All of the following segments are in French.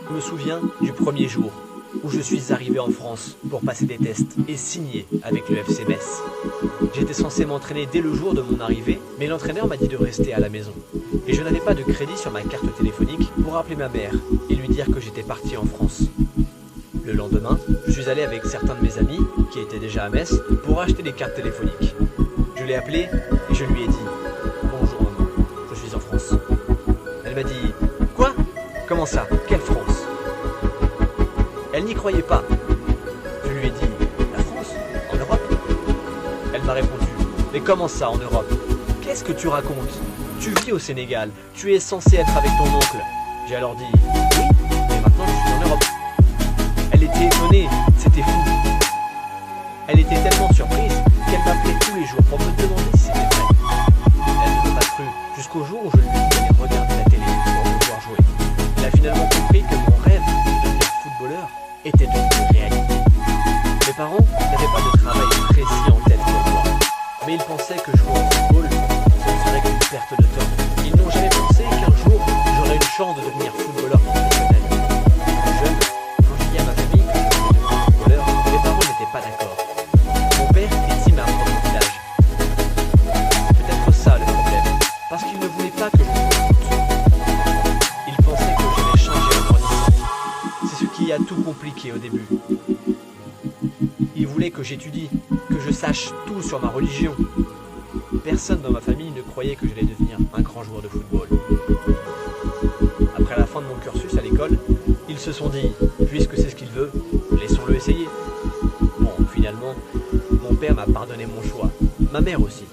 Je me souviens du premier jour où je suis arrivé en France pour passer des tests et signer avec le FC Metz. J'étais censé m'entraîner dès le jour de mon arrivée, mais l'entraîneur m'a dit de rester à la maison. Et je n'avais pas de crédit sur ma carte téléphonique pour appeler ma mère et lui dire que j'étais parti en France. Le lendemain, je suis allé avec certains de mes amis, qui étaient déjà à Metz, pour acheter des cartes téléphoniques. Je l'ai appelée et je lui ai dit « Bonjour maman, je suis en France ». Elle m'a dit « Quoi ? Comment ça ? Quelle France ?» Elle n'y croyait pas. Je lui ai dit « La France ? En Europe ?» Elle m'a répondu « Mais comment ça en Europe ? Qu'est-ce que tu racontes ? Tu vis au Sénégal, tu es censé être avec ton oncle. » J'ai alors dit « Oui, mais maintenant je suis en Europe. » Elle était étonnée, c'était fou. Elle était tellement surprise qu'elle m'appelait tous les jours pour me demander si c'était vrai. Elle ne m'a pas cru jusqu'au jour où je lui ai dit d'aller regarder la télé pour me voir jouer. Elle a finalement compris que mon rêve de devenir footballeur était devenu réalité. Mes parents n'avaient pas de travail précis en tête pour moi, mais ils pensaient que jouer au football, ce ne serait qu'une perte de temps. Ils n'ont jamais pensé qu'un jour, j'aurais une chance de devenir footballeur professionnel. Jeune, quand j'ai dit à ma famille que je voulais devenir footballeur, mes parents n'étaient pas d'accord. Mon père est imam dans mon village. C'est peut-être ça le problème, parce qu'il ne voulait pas que je joue au foot. Il pensait que j'allais changer en grandissant. C'est ce qui a tout compliqué au début. Il voulait que j'étudie, que je sache tout sur ma religion. Personne dans ma famille ne croyait que j'allais devenir un grand joueur de football. Après la fin de mon cursus à l'école, ils se sont dit, puisque c'est ce qu'il veut, laissons-le essayer. Bon, finalement, mon père m'a pardonné mon choix, ma mère aussi.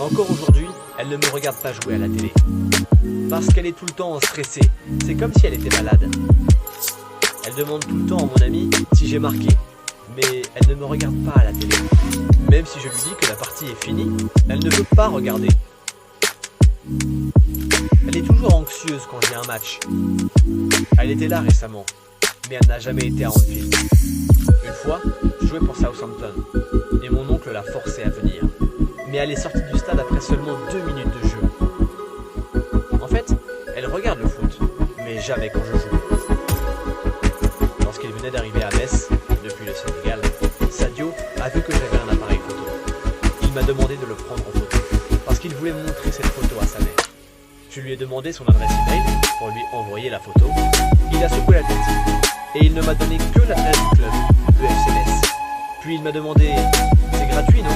Encore aujourd'hui, elle ne me regarde pas jouer à la télé. Parce qu'elle est tout le temps stressée, c'est comme si elle était malade. Elle demande tout le temps à mon ami si j'ai marqué, mais elle ne me regarde pas à la télé. Même si je lui dis que la partie est finie, elle ne veut pas regarder. Elle est toujours anxieuse quand j'ai un match. Elle était là récemment, mais elle n'a jamais été à Anfield. Une fois, je jouais pour Southampton, et mon oncle l'a forcée à venir. Mais elle est sortie du stade après seulement 2 minutes de jeu. En fait, elle regarde le foot, mais jamais quand je joue. Lorsqu'il venait d'arriver à Metz, depuis le Sénégal, Sadio a vu que j'avais un appareil photo. Il m'a demandé de le prendre en photo, parce qu'il voulait montrer cette photo à sa mère. Je lui ai demandé son adresse email pour lui envoyer la photo. Il a secoué la tête, et il ne m'a donné que l'adresse du club, le FC Metz. Puis il m'a demandé « C'est gratuit, non ?»